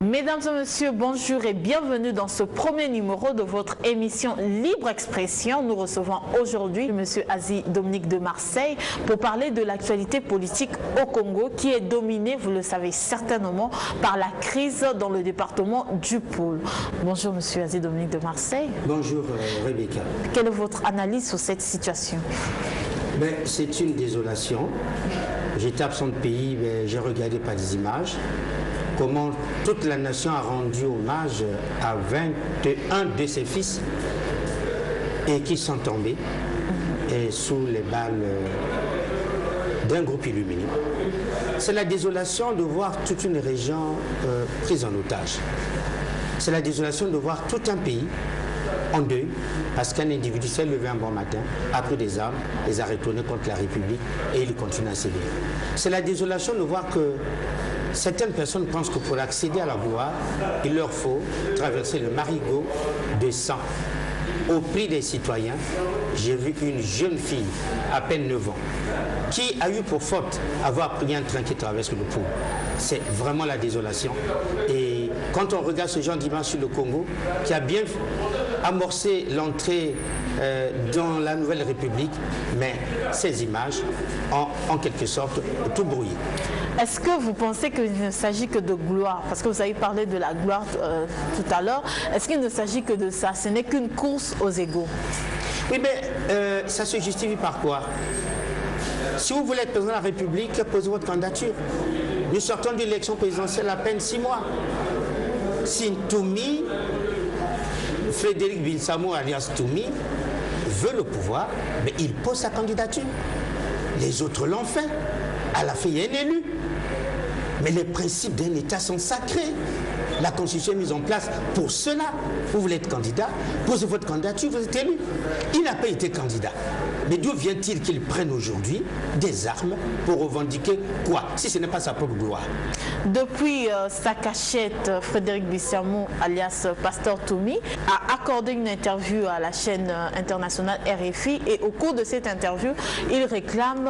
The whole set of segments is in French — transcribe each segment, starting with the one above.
Mesdames et messieurs, bonjour et bienvenue dans ce premier numéro de votre émission Libre Expression. Nous recevons aujourd'hui M. Azy Dominique de Marseille pour parler de l'actualité politique au Congo qui est dominée, vous le savez certainement, par la crise dans le département du Pôle. Bonjour M. Azy Dominique de Marseille. Bonjour Rebecca. Quelle est votre analyse sur cette situation? C'est une désolation. J'étais absent de pays, j'ai regardé par des images comment toute la nation a rendu hommage à 21 de ses fils et qui sont tombés sous les balles d'un groupe illuminé. C'est la désolation de voir toute une région prise en otage. C'est la désolation de voir tout un pays en deuil parce qu'un individu s'est levé un bon matin, a pris des armes, les a retournés contre la République et il continue à sévir. C'est la désolation de voir que certaines personnes pensent que pour accéder à la gloire, il leur faut traverser le marigot de sang. Au prix des citoyens, j'ai vu une jeune fille, à peine 9 ans, qui a eu pour faute avoir pris un train qui traverse le Pôle. C'est vraiment la désolation. Et quand on regarde ce genre d'image sur le Congo, qui a bien amorcé l'entrée dans la Nouvelle République, mais ces images ont en quelque sorte tout brouillé. Est-ce que vous pensez qu'il ne s'agit que de gloire? Parce que vous avez parlé de la gloire tout à l'heure. Est-ce qu'il ne s'agit que de ça? Ce n'est qu'une course aux égaux. Oui, mais ça se justifie par quoi? Si vous voulez être président de la République, posez votre candidature. Nous sortons d'une élection présidentielle à peine 6 mois. Si Toumi, Frédéric Bilsamo alias Toumi, veut le pouvoir, mais il pose sa candidature. Les autres l'ont fait. À la fin, il y a un élu. Mais les principes d'un État sont sacrés. La Constitution est mise en place pour cela. Vous voulez être candidat, posez votre candidature, vous êtes élu. Il n'a pas été candidat. Mais d'où vient-il qu'il prenne aujourd'hui des armes pour revendiquer quoi, si ce n'est pas sa propre gloire? Depuis sa cachette, Frédéric Bissamo, alias Pasteur Toumi, a accordé une interview à la chaîne internationale RFI et au cours de cette interview, il réclame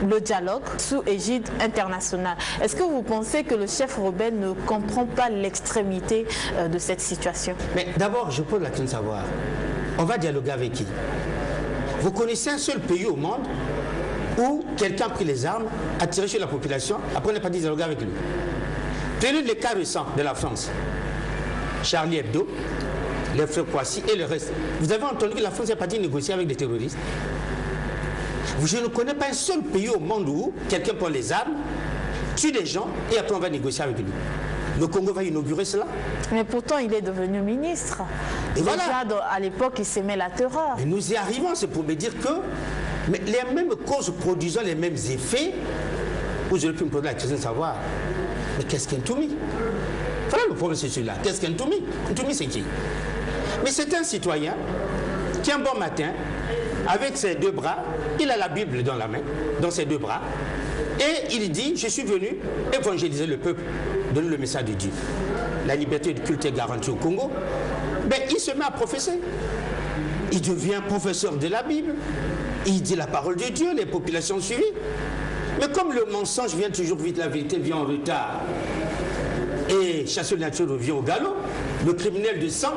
le dialogue sous égide internationale. Est-ce que vous pensez que le chef rebelle ne comprend pas l'extrémité de cette situation? Mais d'abord, je pose la question de savoir, on va dialoguer avec qui? Vous connaissez un seul pays au monde où quelqu'un a pris les armes, a tiré sur la population, après on n'a pas dit dialoguer avec lui? Prenez les cas récents de la France. Charlie Hebdo, les frères Poissy et le reste. Vous avez entendu que la France n'a pas dit négocier avec des terroristes? Je ne connais pas un seul pays au monde où quelqu'un prend les armes, tue des gens et après on va négocier avec lui. Le Congo va inaugurer cela. Mais pourtant, il est devenu ministre. Et déjà, voilà. À l'époque, il s'aimait la terreur. Et nous y arrivons, c'est pour me dire que mais les mêmes causes produisant les mêmes effets, vous aurez pu me poser la question de savoir, mais qu'est-ce qu'un Toumi? Voilà le problème, c'est celui-là. Qu'est-ce qu'un Toumi? Un Toumi, c'est qui? Mais c'est un citoyen qui, un bon matin, avec ses deux bras, il a la Bible dans la main, dans ses deux bras, et il dit, je suis venu évangéliser le peuple, donner le message de Dieu. La liberté de culte est garantie au Congo. Mais il se met à professer. Il devient professeur de la Bible. Il dit la parole de Dieu, les populations suivent. Mais comme le mensonge vient toujours vite, la vérité vient en retard, et chasseur de nature revient au galop, le criminel de sang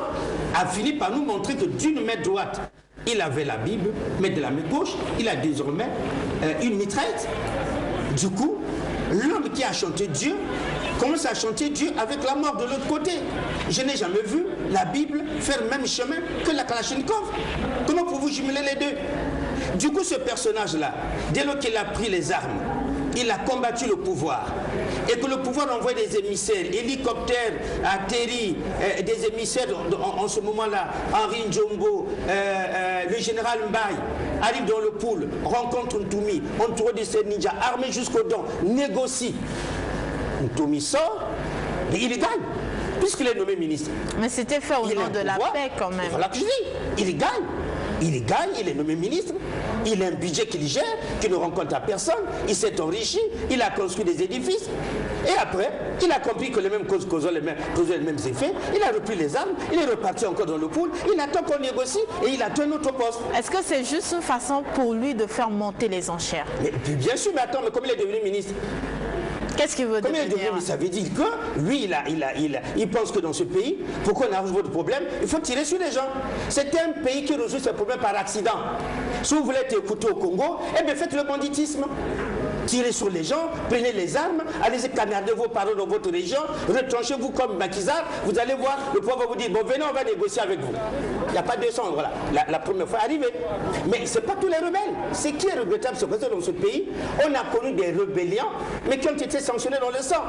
a fini par nous montrer que d'une main droite, il avait la Bible, mais de la main gauche, il a désormais une mitraillette. Du coup, l'homme qui a chanté Dieu commence à chanter Dieu avec la mort de l'autre côté. Je n'ai jamais vu la Bible faire le même chemin que la Kalachnikov. Comment pouvez-vous jumeler les deux? Du coup, ce personnage-là, dès lors qu'il a pris les armes, il a combattu le pouvoir. Et que le pouvoir envoie des émissaires, hélicoptères atterris, des émissaires en ce moment-là, Henri Njombo, le général Mbaye, arrive dans le Pôle, rencontre Ntoumi, entouré de ses ninjas, armés jusqu'aux dents, négocie. Ntoumi sort, et il gagne, puisqu'il est nommé ministre. Mais c'était fait au nom de la paix quand même. Voilà que je dis, il gagne. Il gagne, il est nommé ministre, il a un budget qu'il gère, qui ne rencontre à personne, il s'est enrichi, il a construit des édifices, et après, il a compris que les mêmes causes causent les mêmes effets, il a repris les armes, il est reparti encore dans le Pôle, il attend qu'on négocie, et il attend un autre poste. Est-ce que c'est juste une façon pour lui de faire monter les enchères? Mais bien sûr, mais attends, mais comme il est devenu ministre, Qu'est-ce qu'il veut devenir? Mais ça veut dire que lui, il pense que dans ce pays, pour qu'on arrange votre problème, il faut tirer sur les gens. C'est un pays qui résout ses problèmes par accident. Si vous voulez être écouté au Congo, eh bien faites le banditisme. Tirez sur les gens, prenez les armes, allez canarder vos parents dans votre région, retranchez-vous comme maquisard, vous allez voir, le pouvoir va vous dire, bon venez, on va négocier avec vous. Il n'y a pas de sang, voilà, la première fois arrivée. Mais ce n'est pas tous les rebelles. Ce qui est regrettable, c'est que dans ce pays, on a connu des rébellions, mais qui ont été sanctionnés dans le sang.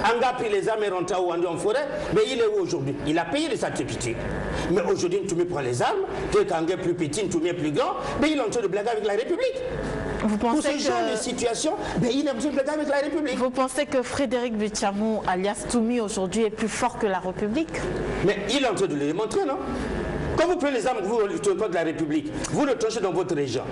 Anga a pris les armes et rentré au Rwanda en forêt, mais il est où aujourd'hui? Il a payé les sacrifices. Mais aujourd'hui, Ntoumi prend les armes, Kanga est plus petit, Ntoumi est plus grand, mais il est en train de blaguer avec la République. Vous pensez pour ce genre de situation, ben, il a besoin de blaguer avec la République. Vous pensez que Frédéric Bitsiamou, alias Toumi, aujourd'hui est plus fort que la République? Mais il est en train de le démontrer, non? Quand vous prenez les armes, vous ne luttez pas de la République, vous le tranchez dans votre région.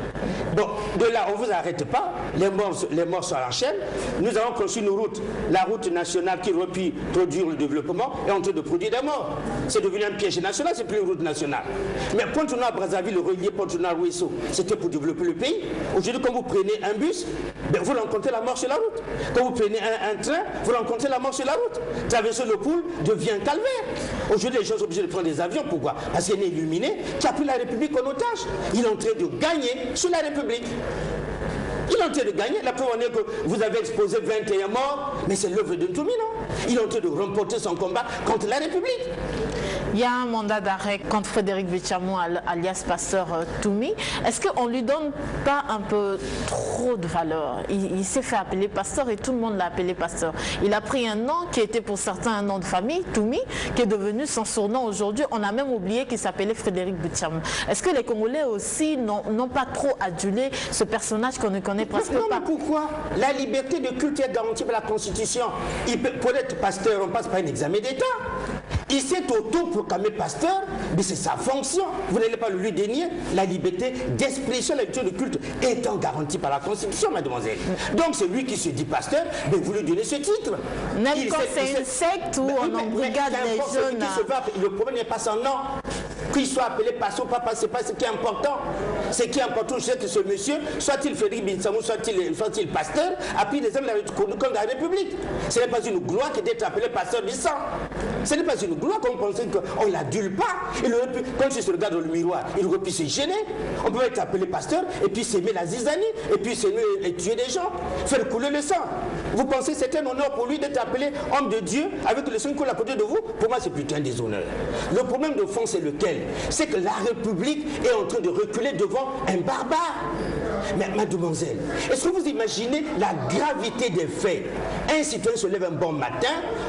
Bon, de là, on ne vous arrête pas, les morts sont à la chaîne. Nous avons conçu une route, la route nationale qui aurait pu produire le développement est en train de produire des morts. C'est devenu un piège national, c'est plus une route nationale. Mais Pointe-Noire Brazzaville, le relier Pointe-Noire-Ruisseau, c'était pour développer le pays. Aujourd'hui, quand vous prenez un bus, ben, vous rencontrez la mort sur la route. Quand vous prenez un train, vous rencontrez la mort sur la route. Traverser le Poul devient calvaire. Aujourd'hui, les gens sont obligés de prendre des avions. Pourquoi? Parce qu'il y a une illuminé qui a pris la République en otage. Il est en train de gagner sur la République. Il est en train de gagner. La preuve en est que vous avez exposé 21 morts, mais c'est l'œuvre de Ntoumi, non? Il est en train de remporter son combat contre la République. Il y a un mandat d'arrêt contre Frédéric Bitsiamou, alias Pasteur Toumi. Est-ce qu'on ne lui donne pas un peu trop de valeur? Il s'est fait appeler Pasteur et tout le monde l'a appelé Pasteur. Il a pris un nom qui était pour certains un nom de famille, Toumi, qui est devenu son surnom aujourd'hui. On a même oublié qu'il s'appelait Frédéric Bitsiamou. Est-ce que les Congolais aussi n'ont pas trop adulé ce personnage qu'on ne connaît presque pas? Mais pourquoi? La liberté de culte est garantie par la Constitution. Pour être pasteur, on passe par un examen d'État. Il s'est auto-proclamé pasteur, mais c'est sa fonction. Vous n'allez pas le lui dénier. La liberté d'expression, la liberté de culte étant garantie par la Constitution, mademoiselle. Donc c'est lui qui se dit pasteur, mais vous lui donnez ce titre. Même quand c'est une secte où on embrigade les jeunes. Le problème n'est pas son nom. Qu'il soit appelé pasteur ou pas, c'est pas ce qui est important. Ce qui est important, je sais que ce monsieur, soit-il Frédéric Bitsiamou, soit-il pasteur, a pris des hommes contre la République. Ce n'est pas une gloire que d'être appelé pasteur du sang. Ce n'est pas une gloire qu'on pensait qu'on ne l'adule pas. Il aurait pu, quand il se regarde dans le miroir, il aurait pu se gêner. On peut être appelé pasteur et puis s'aimer la zizanie, et puis s'aimer et tuer des gens, faire couler le sang. Vous pensez que c'est un honneur pour lui d'être appelé homme de Dieu avec le sang qui coule à côté de vous? Pour moi, c'est plutôt un déshonneur. Le problème de fond, c'est lequel? C'est que la République est en train de reculer devant un barbare. Mais mademoiselle, est-ce que vous imaginez la gravité des faits? Un citoyen se lève un bon matin,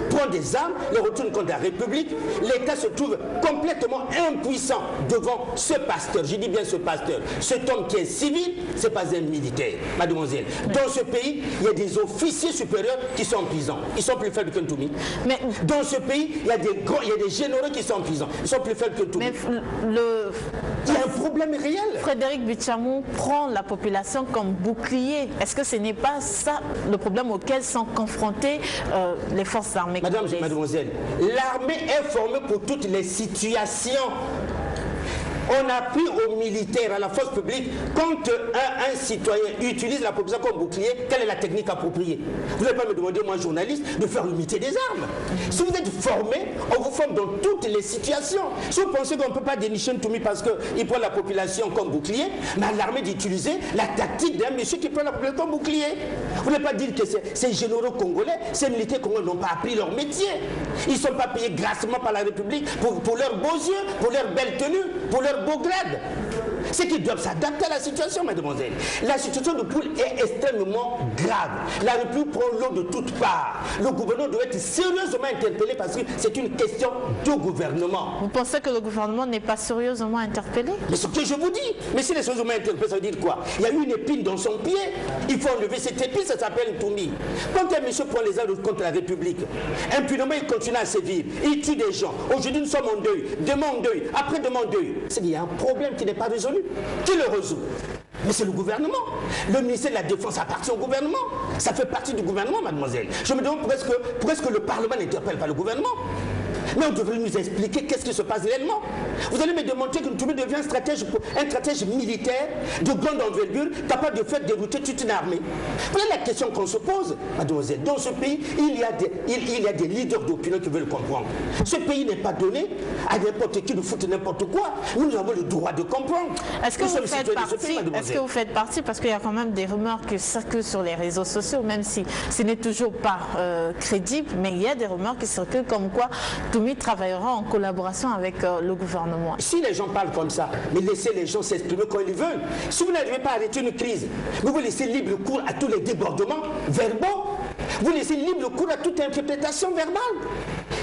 prend des armes, les retourne contre la République, l'État se trouve complètement impuissant devant ce pasteur. Je dis bien ce pasteur. Cet homme qui est civil, ce n'est pas un militaire, mademoiselle. Dans ce pays, il y a des officiers supérieurs qui sont en prison. Ils sont plus faibles que Ntoumi. Mais dans ce pays, il y a des généraux qui sont en prison. Ils sont plus faibles que Ntoumi. Il y a un problème réel. Frédéric Bitsiamou prend la population comme bouclier. Est-ce que ce n'est pas ça le problème auquel sont confrontées les forces armées? Mademoiselle, l'armée est formée pour toutes les situations. On a pris aux militaires, à la force publique, quand un citoyen utilise la population comme bouclier, quelle est la technique appropriée? Vous n'allez pas me demander, moi, journaliste, de faire l'unité des armes. Si vous êtes formé, on vous forme dans toutes les situations. Si vous pensez qu'on ne peut pas dénicher Ntoumi parce qu'il prend la population comme bouclier, mais à l'armée d'utiliser la tactique d'un monsieur qui prend la population comme bouclier. Vous n'allez pas dire que ces généraux congolais, ces militaires congolais n'ont pas appris leur métier. Ils ne sont pas payés grassement par la République pour leurs beaux yeux, pour leurs belles tenues, pour leurs beau grade. C'est qu'ils doivent s'adapter à la situation, mademoiselle. La situation de Poul est extrêmement grave. La République prend l'eau de toutes parts. Le gouvernement doit être sérieusement interpellé parce que c'est une question de gouvernement. Vous pensez que le gouvernement n'est pas sérieusement interpellé? Mais ce que je vous dis. Mais si les sérieusement interpellés, ça veut dire quoi? Il y a eu une épine dans son pied. Il faut enlever cette épine, ça s'appelle Ntoumi. Quand un monsieur prend les armes contre la République, impunément il continue à sévir. Il tue des gens. Aujourd'hui nous sommes en deuil. Demain en deuil. Après demain en deuil. Il y a un problème qui n'est pas résolu. Qui le résout? Mais c'est le gouvernement. Le ministère de la Défense appartient au gouvernement. Ça fait partie du gouvernement, mademoiselle. Je me demande pourquoi est-ce que le Parlement n'interpelle pas le gouvernement? Mais on devrait nous expliquer qu'est-ce qui se passe réellement. Vous allez me démontrer que Ntoumi devient un stratège militaire de grande envergure, capable de faire dérouter toute une armée. Voilà la question qu'on se pose, mademoiselle. Dans ce pays, il y a des leaders d'opinion qui veulent comprendre. Ce pays n'est pas donné à n'importe qui de foutre n'importe quoi. Nous avons le droit de comprendre. Est-ce que vous faites partie, parce qu'il y a quand même des rumeurs qui circulent sur les réseaux sociaux, même si ce n'est toujours pas crédible, mais il y a des rumeurs qui circulent comme quoi Ntoumi travaillera en collaboration avec le gouvernement. Si les gens parlent comme ça, mais laissez les gens s'exprimer quand ils veulent. Si vous n'arrivez pas à arrêter une crise, vous laissez libre cours à tous les débordements verbaux, vous laissez libre cours à toute interprétation verbale.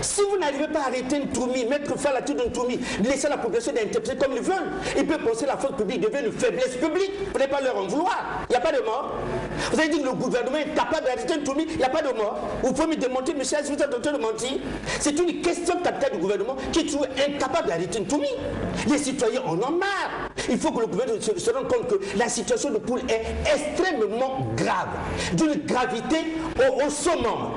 Si vous n'arrivez pas à arrêter Ntoumi, mettre fin à la tête de Ntoumi, laisser la population d'interpréter comme ils veulent, ils peuvent penser que la force publique devient une faiblesse publique. Vous n'allez pas leur en vouloir. Il n'y a pas de mort. Vous avez dit que le gouvernement est capable d'arrêter Ntoumi, il n'y a pas de mort. Vous pouvez me démontrer, monsieur, si vous êtes en train de mentir. C'est une question capitale du gouvernement qui est toujours incapable d'arrêter Ntoumi. Les citoyens en ont marre. Il faut que le gouvernement se rende compte que la situation de Poul est extrêmement grave, d'une gravité au summum.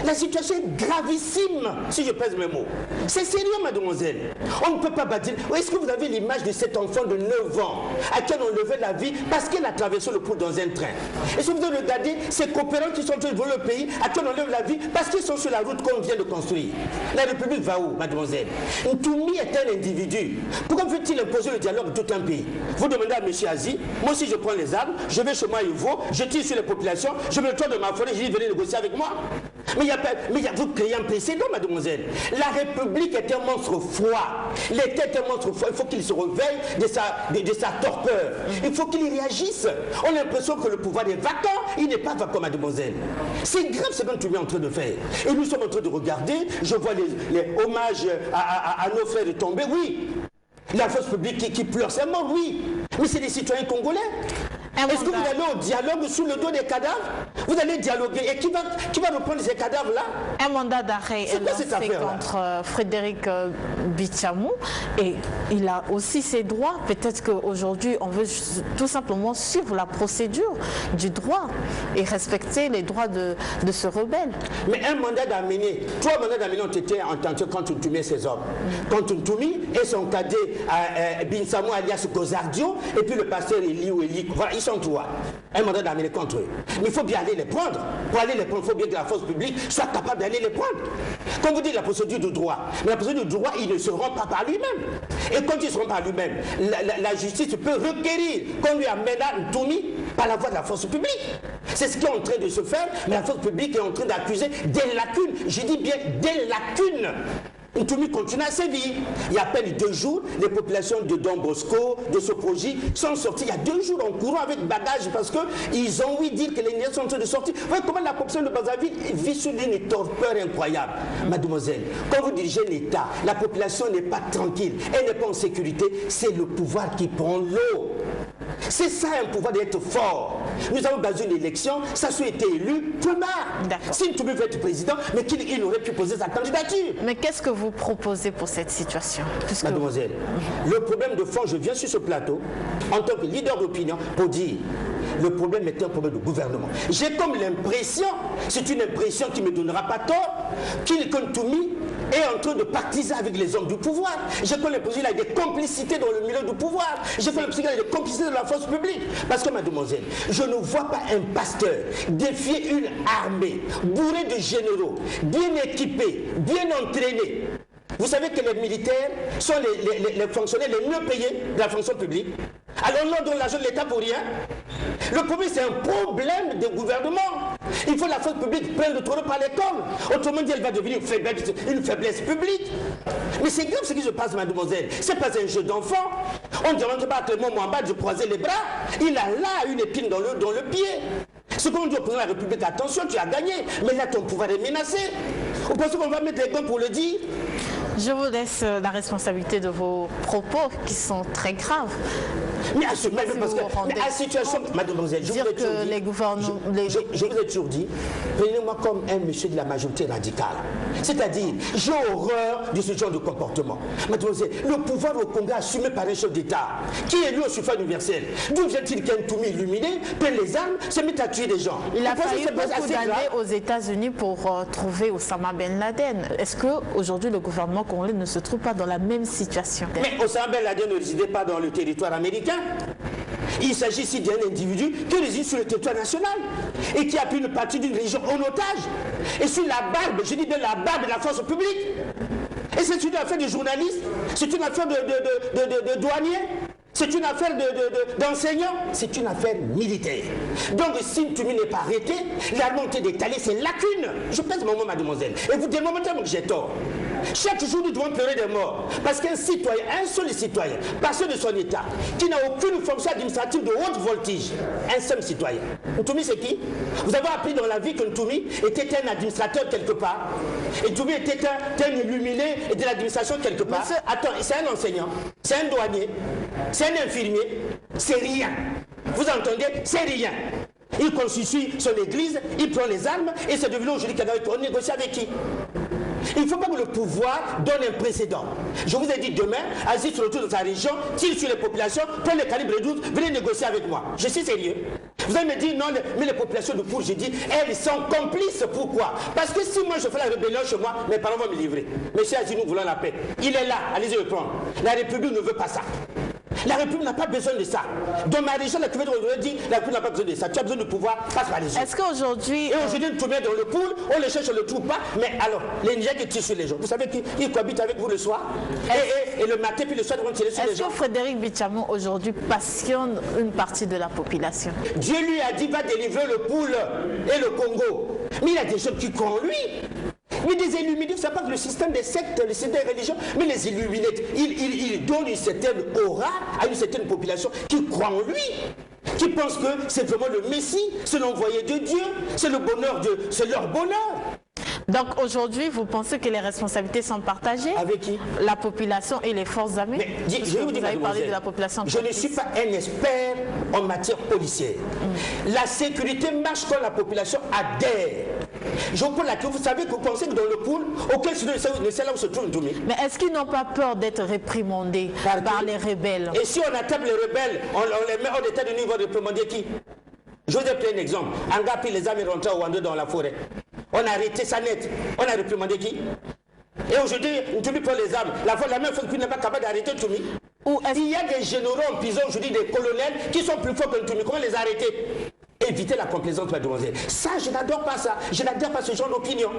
La situation est gravissime, si je pèse mes mots. C'est sérieux, mademoiselle. On ne peut pas bâtir. Est-ce que vous avez l'image de cet enfant de 9 ans à qui on levait la vie parce qu'il a traversé le pont dans un train? Est-ce que vous avez regardé ces coopérants qui sont en train de voler le pays à qui on enlève la vie parce qu'ils sont sur la route qu'on vient de construire? La République va où, mademoiselle? Ntoumi est un individu. Pourquoi veut-il imposer le dialogue de tout un pays? Vous demandez à M. Azi, moi aussi je prends les armes, je vais chez moi à Ivo, je tire sur les populations, je me retourne de ma forêt, je dis venez négocier avec moi. Mais vous créez un précédent, mademoiselle. La République est un monstre froid. L'État est un monstre froid. Il faut qu'il se réveille de sa torpeur. Il faut qu'il réagisse. On a l'impression que le pouvoir est vacant. Il n'est pas vacant, mademoiselle. C'est grave ce que tu es en train de faire. Et nous sommes en train de regarder. Je vois les hommages à nos frères tombés. Oui. La force publique qui pleure, c'est mort, oui. Mais c'est des citoyens congolais. Est-ce que vous allez au dialogue sous le dos des cadavres? Vous allez dialoguer. Et qui va reprendre ces cadavres-là? Un mandat d'arrêt est lancé contre Frédéric Bitsiamou. Et il a aussi ses droits. Peut-être qu'aujourd'hui, on veut tout simplement suivre la procédure du droit et respecter les droits de ce rebelle. Mais un mandat d'amener, 3 mandats d'amener ont été entendus contre Ntoumi et ses hommes. Contre Ntoumi et son cadet Bitsiamou alias Gozardio, et puis le pasteur Eli. Voilà, ils sont 3. Un mandat d'amener contre eux. Mais il faut bien aller les prendre. Pour aller les prendre, il faut bien que la force publique soit capable d'aller les prendre. Comme vous dites, la procédure de droit. Mais la procédure de droit, il ne se rend pas par lui-même. Et quand il ne se rend pas par lui-même, la justice peut requérir qu'on lui amène à Ntoumi par la voie de la force publique. C'est ce qui est en train de se faire, mais la force publique est en train d'accuser des lacunes. Je dis bien des lacunes. Ntoumi continue à sévir. Il y a à peine 2 jours, les populations de Don Bosco, de Soproji, sont sorties il y a 2 jours en courant avec bagages parce qu'ils ont ouï dire que les Nigériens sont en train de sortir. Vous voyez comment la population de Brazzaville vit sous une torpeur incroyable. Mademoiselle, quand vous dirigez l'État, la population n'est pas tranquille, elle n'est pas en sécurité, c'est le pouvoir qui prend l'eau. C'est ça un pouvoir d'être fort. Nous avons basé une élection, ça soit été élu, tout le monde. Si Ntoumi veut être président, mais qu'il aurait pu poser sa candidature. Mais qu'est-ce que vous proposez pour cette situation? Mademoiselle, le problème de fond, je viens sur ce plateau en tant que leader d'opinion pour dire le problème est un problème de gouvernement. J'ai comme l'impression, c'est une impression qui ne me donnera pas tort, que Ntoumi est en train de partiser avec les hommes du pouvoir. J'ai comme l'impression qu'il y a des complicités dans le milieu du pouvoir. J'ai comme l'impression qu'il y a des complicités dans la force publique. Parce que, mademoiselle, je ne vois pas un pasteur défier une armée bourrée de généraux, bien équipés, bien entraînés. Vous savez que les militaires sont les fonctionnaires les mieux payés de la fonction publique. Alors on leur donne l'argent de l'État pour rien. Le problème, c'est un problème de gouvernement. Il faut que la force publique prenne le trône par les cornes. Autrement dit, elle va devenir une faiblesse publique. Mais c'est grave ce qui se passe, mademoiselle. Ce n'est pas un jeu d'enfant. On ne demande pas à Clément Mouambad de croiser les bras. Il a là une épine dans le pied. Ce qu'on dit au président de la République, attention, tu as gagné. Mais là, ton pouvoir est menacé. Vous pensez qu'on va mettre les gants pour le dire? Je vous laisse la responsabilité de vos propos qui sont très graves. Mais à la situation, mademoiselle, je vous ai toujours dit, les gouvernements, je vous ai toujours dit, prenez-moi comme un monsieur de la majorité radicale. C'est-à-dire, j'ai horreur de ce genre de comportement. Mademoiselle, le pouvoir au Congo assumé par un chef d'État, qui est élu au suffrage universel. D'où vient-il qu'un Toumi illuminé prenne les armes, se met à tuer des gens? Il a fallu beaucoup d'années aux États-Unis pour trouver Osama Ben Laden. Est-ce qu'aujourd'hui, le gouvernement congolais ne se trouve pas dans la même situation? Mais Osama Ben Laden ne résidait pas dans le territoire américain. Il s'agit ici d'un individu qui réside sur le territoire national et qui a pris une partie d'une région en otage. Et sur la barbe, je dis bien la barbe de la force publique. Et c'est une affaire de journalistes, c'est une affaire de douaniers, c'est une affaire d'enseignants, c'est une affaire militaire. Donc si Toumi n'est pas arrêté, la montée d'étaler ses lacunes. Je pèse mon mot, mademoiselle. Et vous démontez que j'ai tort. Chaque jour, nous devons pleurer des morts. Parce qu'un citoyen, un seul citoyen, passé de son état, qui n'a aucune fonction administrative de haute voltige, un seul citoyen. Ntoumi, c'est qui? Vous avez appris dans la vie que Ntoumi était un administrateur quelque part. Et Ntoumi était un illuminé de l'administration quelque part. Monsieur... Attends, c'est un enseignant, c'est un douanier, c'est un infirmier, c'est rien. Vous entendez? C'est rien. Il constitue son église, il prend les armes et c'est devenu aujourd'hui qu'on négocie avec qui? Il ne faut pas que le pouvoir donne un précédent. Je vous ai dit demain, Aziz se retrouve dans sa région, tire sur les populations, prend le calibre 12, venez négocier avec moi. Je suis sérieux. Vous allez me dire non, mais les populations de Pour, j'ai dit, elles sont complices. Pourquoi? Parce que si moi je fais la rébellion chez moi, mes parents vont me livrer. Monsieur Aziz, nous voulons la paix. Il est là, allez-y le prendre. La République ne veut pas ça. La République n'a pas besoin de ça. Dans ma région, la République dit la République n'a pas besoin de ça. Tu as besoin de pouvoir, passe par les gens. Est-ce qu'aujourd'hui... Et aujourd'hui, nous tombons dans le pool, on les cherche, on ne le trouve pas. Mais alors, les Niger qui tirent sur les gens, vous savez qu'ils cohabitent avec vous le soir et le matin, puis le soir, ils vont tirer sur les gens. Est-ce que Frédéric Bichamo, aujourd'hui, passionne une partie de la population? Dieu lui a dit, va délivrer le pool et le Congo. Mais il y a des gens qui croient en lui. Mais des illuminés, vous savez pas que le système des sectes, le système des religions, mais les illuminés, ils donnent une certaine aura à une certaine population qui croit en lui, qui pense que c'est vraiment le Messie, c'est l'envoyé de Dieu, c'est le bonheur de, c'est leur bonheur. Donc aujourd'hui, vous pensez que les responsabilités sont partagées? Avec qui? La population et les forces armées. Mais je vous dis, vous avez parlé de la population. Je ne suis pas un expert en matière policière. La sécurité marche quand la population adhère. Je vous pose la question, vous savez que vous pensez que dans le pool, auquel c'est là où se trouve Ntoumi. Mais est-ce qu'ils n'ont pas peur d'être réprimandés par les rebelles? Et si on attaque les rebelles, on les met hors d'état de niveau, réprimander qui? Je vous ai pris un exemple. Anga a pris les armes et rentré au Rwanda dans la forêt. On a arrêté ça net. On a réprimandé qui? Et aujourd'hui, Ntoumi prend les armes. La même chose qu'il n'est pas capable d'arrêter Ntoumi. Il y a des généraux en prison aujourd'hui, des colonels qui sont plus forts que Ntoumi. Comment les arrêter? Éviter la complaisance, mademoiselle. Ça, je n'adore pas ça. Je n'adore pas ce genre d'opinion.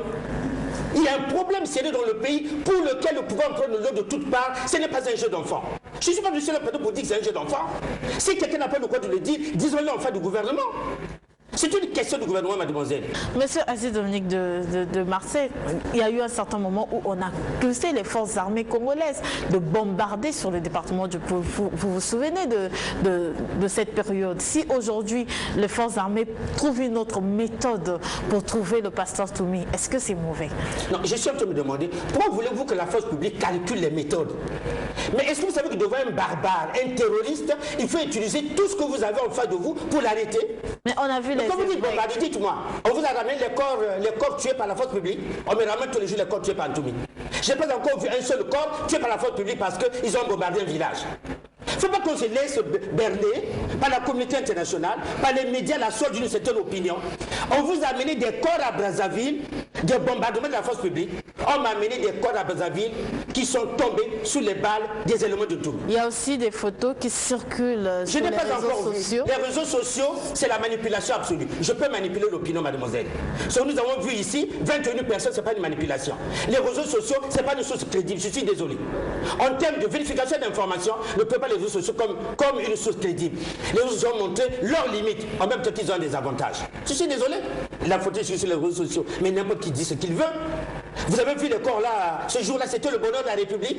Il y a un problème sérieux dans le pays pour lequel le pouvoir prend le lot de toutes parts. Ce n'est pas un jeu d'enfant. Je ne suis pas du seul pour dire que c'est un jeu d'enfant. Si quelqu'un n'a pas le droit de le dire, disons-le en fait du gouvernement. C'est une question du gouvernement, mademoiselle. Monsieur Aziz Dominique de Marseille, il y a eu un certain moment où on a poussé les forces armées congolaises de bombarder sur le département du Pôle. Vous vous souvenez de cette période? Si aujourd'hui les forces armées trouvent une autre méthode pour trouver le pasteur Toumi, est-ce que c'est mauvais? Non, je suis en train de me demander, pourquoi voulez-vous que la force publique calcule les méthodes? Mais est-ce que vous savez que devant un barbare, un terroriste, il faut utiliser tout ce que vous avez en face de vous pour l'arrêter? Mais on a vu les... Comme vous dites, dites-moi, on vous a ramené les corps tués par la force publique, on me ramène tous les jours les corps tués par Ntoumi. Je n'ai pas encore vu un seul corps tué par la force publique parce qu'ils ont bombardé un village. Il ne faut pas qu'on se laisse berner par la communauté internationale, par les médias, la sorte d'une certaine opinion. On vous a amené des corps à Brazzaville, des bombardements de la force publique. On m'a amené des corps à Brazzaville qui sont tombés sous les balles des éléments de Ntoumi. Il y a aussi des photos qui circulent sur les réseaux sociaux. Les réseaux sociaux, c'est la manipulation absolue. Je peux manipuler l'opinion, mademoiselle. Ce que nous avons vu ici, 21 personnes, ce n'est pas une manipulation. Les réseaux sociaux, ce n'est pas une source crédible. Je suis désolé. En termes de vérification d'informations, ne peut pas les réseaux sociaux comme une source crédible. Les réseaux sociaux ont montré leurs limites, en même temps qu'ils ont des avantages. Je suis désolé. La photo est sur les réseaux sociaux, mais n'importe qui dit ce qu'il veut. Vous avez vu les corps là, ce jour-là, c'était le bonheur de la République.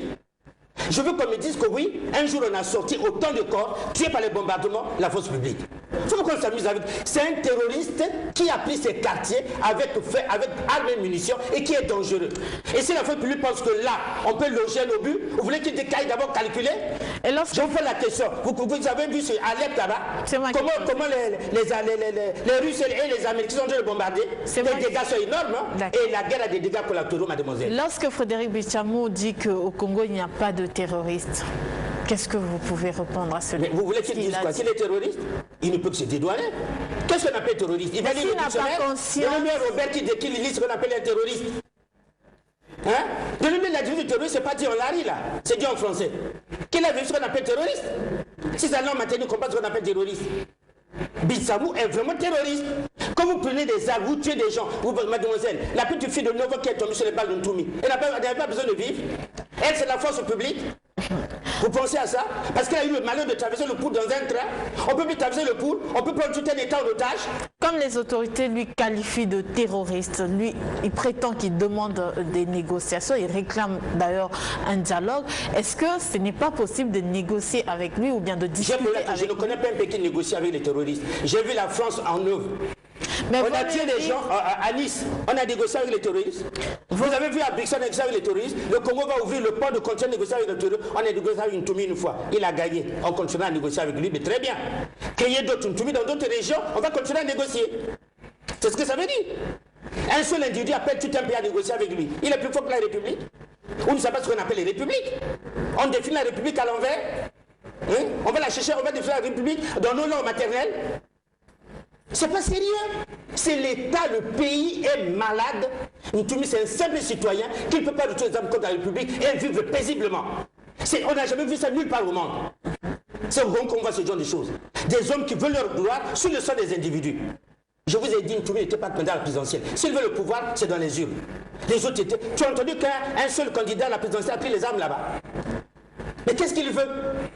Je veux qu'on me dise que oui, un jour on a sorti autant de corps tués par les bombardements, la force publique. Il faut qu'on s'amuse avec. C'est un terroriste qui a pris ses quartiers avec armes et munitions et qui est dangereux. Et si la fois publique pense que là, on peut loger un obus, vous voulez qu'il décaille d'abord calculer? Je vous pose la question. Vous avez vu sur Alep là-bas comment les Russes et les Américains sont en train de bombarder? Les dégâts sont énormes. Hein? Et la guerre a des dégâts collatéraux, mademoiselle. Lorsque Frédéric Bichamo dit qu'au Congo, il n'y a pas de terroristes, qu'est-ce que vous pouvez répondre à cela? Vous voulez qu'il dise quoi? S'il est terroriste, il ne peut que se dédouaner. Qu'est-ce qu'on appelle terroriste? Il va lire le dictionnaire. Donnez-moi Robert qui lit ce qu'on appelle un terroriste. Hein? Donnez-moi la définition du terroriste, c'est pas dit en lari là, c'est dit en français. Quel est ce qu'on appelle terroriste? Si ça n'a maintenant comprend ce qu'on appelle terroriste. Bisamou est vraiment terroriste. Quand vous prenez des armes, vous tuez des gens, mademoiselle, la petite fille de 9 ans qui est tombée sur les balles de Ntoumi, elle n'avait pas besoin de vivre. Elle, c'est la force publique. Vous pensez à ça? Parce qu'elle a eu le malheur de traverser le Poul dans un train. On peut plus traverser le Poul, on peut prendre tout un état en otage. Comme les autorités lui qualifient de terroriste, lui, il prétend qu'il demande des négociations, il réclame d'ailleurs un dialogue. Est-ce que ce n'est pas possible de négocier avec lui ou bien de discuter avec lui? Je ne connais pas un pays qui négocie avec les terroristes. J'ai vu la France en œuvre. Mais on a tué des gens à Nice, on a négocié avec les terroristes. Vous avez vu à Brixton négocier avec les terroristes. Le Congo va ouvrir le port de conteneurs négocier avec les terroristes. On a négocié avec Ntoumi une fois. Il a gagné. On continue à négocier avec lui, mais très bien. Créer d'autres Ntoumi dans d'autres régions, on va continuer à négocier. C'est ce que ça veut dire. Un seul individu appelle tout un pays à négocier avec lui. Il est plus fort que la République. On ne sait pas ce qu'on appelle les républiques. On définit la République à l'envers. Hein? On va la chercher, on va définir la République dans nos langues maternelles. C'est pas sérieux. C'est l'État, le pays est malade. Ntoumi, c'est un simple citoyen qui ne peut pas lutter les armes contre la République et vivre paisiblement. On n'a jamais vu ça nulle part au monde. C'est au Congo qu'on voit ce genre de choses. Des hommes qui veulent leur gloire sur le sol des individus. Je vous ai dit, Ntoumi n'était pas candidat à la présidentielle. S'il veut le pouvoir, c'est dans les urnes. Les autres étaient... Tu as entendu qu'un seul candidat à la présidentielle a pris les armes là-bas? Mais qu'est-ce qu'il veut?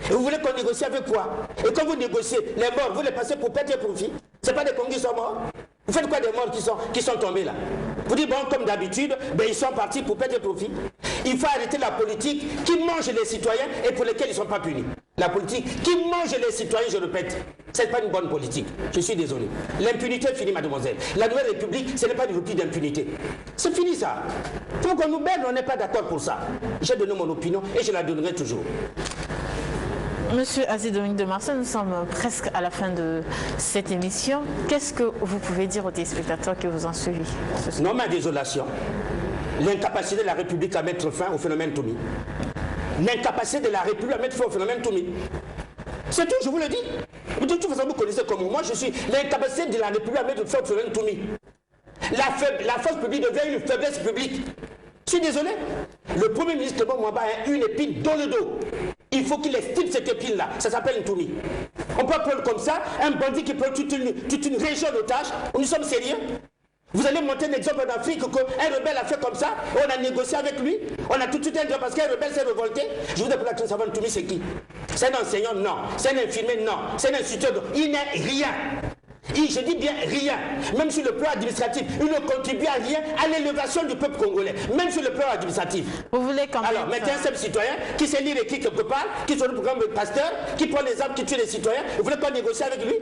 Et vous voulez qu'on négocie avec quoi? Et quand vous négociez, les morts, vous les passez pour perdre profit? Ce n'est pas des Congos qui sont morts? Vous faites quoi des morts qui sont tombés là? Vous dites, bon, comme d'habitude, ben, ils sont partis pour perdre profit. Il faut arrêter la politique qui mange les citoyens et pour lesquels ils ne sont pas punis. La politique qui mange les citoyens, je répète, ce n'est pas une bonne politique. Je suis désolé. L'impunité est finie, mademoiselle. La nouvelle République, ce n'est pas une rupture d'impunité. C'est fini ça. Il faut qu'on nous berne, on n'est pas d'accord pour ça. J'ai donné mon opinion et je la donnerai toujours. Monsieur Aziz Dominique de Marseille, nous sommes presque à la fin de cette émission. Qu'est-ce que vous pouvez dire aux téléspectateurs qui vous ont suivi? Non, ma désolation. L'incapacité de la République à mettre fin au phénomène Ntoumi. L'incapacité de la République à mettre fin au phénomène Ntoumi. C'est tout, je vous le dis. De toute façon, vous connaissez comme moi, je suis l'incapacité de la République à mettre fin au phénomène Ntoumi. La force publique devient une faiblesse publique. Je suis désolé. Le Premier ministre Mwamba a une épine dans le dos. Il faut qu'il estime cette épine-là. Ça s'appelle Ntoumi. On peut prendre comme ça un bandit qui prend toute une région d'otages. Nous sommes sérieux? Vous allez monter un exemple en Afrique qu'un rebelle a fait comme ça, on a négocié avec lui, on a tout de suite un droit parce qu'un rebelle s'est révolté. Je vous ai pour la question, savoir Ntoumi c'est qui? C'est un enseignant? Non. C'est un infirmier? Non. C'est un instituteur? Il n'est rien. Je dis bien rien. Même sur le plan administratif, il ne contribue à rien à l'élévation du peuple congolais. Même sur le plan administratif. Vous voulez quand même... Alors, maintenant, un seul citoyen qui sait lire et écrire quelque part, qui sur le programme de pasteur, qui prend les armes, qui tue les citoyens, vous voulez pas négocier avec lui?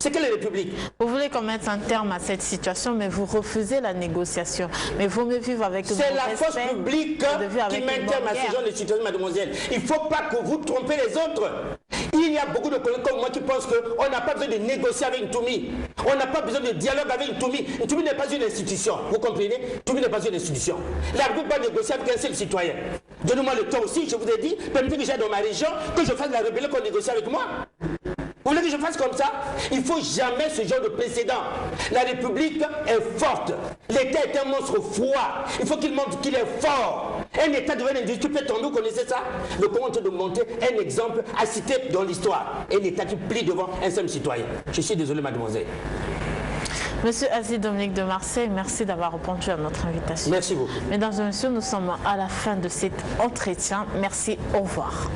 C'est quelle république? Vous voulez qu'on mette un terme à cette situation, mais vous refusez la négociation. Mais vous me vivez avec... C'est la force publique qui met un terme à ce genre de situation, mademoiselle. Il ne faut pas que vous trompez les autres. Il y a beaucoup de collègues comme moi qui pensent qu'on n'a pas besoin de négocier avec Ntoumi. On n'a pas besoin de dialogue avec Ntoumi. Ntoumi n'est pas une institution. Vous comprenez? Ntoumi n'est pas une institution. La République va négocier avec un seul citoyen. Donnez-moi le temps aussi, je vous ai dit, permettez que j'aille dans ma région, que je fasse la rébellion qu'on négocie avec moi. Vous voulez que je fasse comme ça? Il ne faut jamais ce genre de précédent. La République est forte. L'État est un monstre froid. Il faut qu'il montre qu'il est fort. Un État devient un individu qui peut tomber, vous connaissez ça? Le Congo est en train de monter un exemple à citer dans l'histoire. Un État qui plie devant un seul citoyen. Je suis désolé, mademoiselle. Monsieur Aziz Dominique de Marseille, merci d'avoir répondu à notre invitation. Merci beaucoup. Mesdames et messieurs, nous sommes à la fin de cet entretien. Merci, au revoir.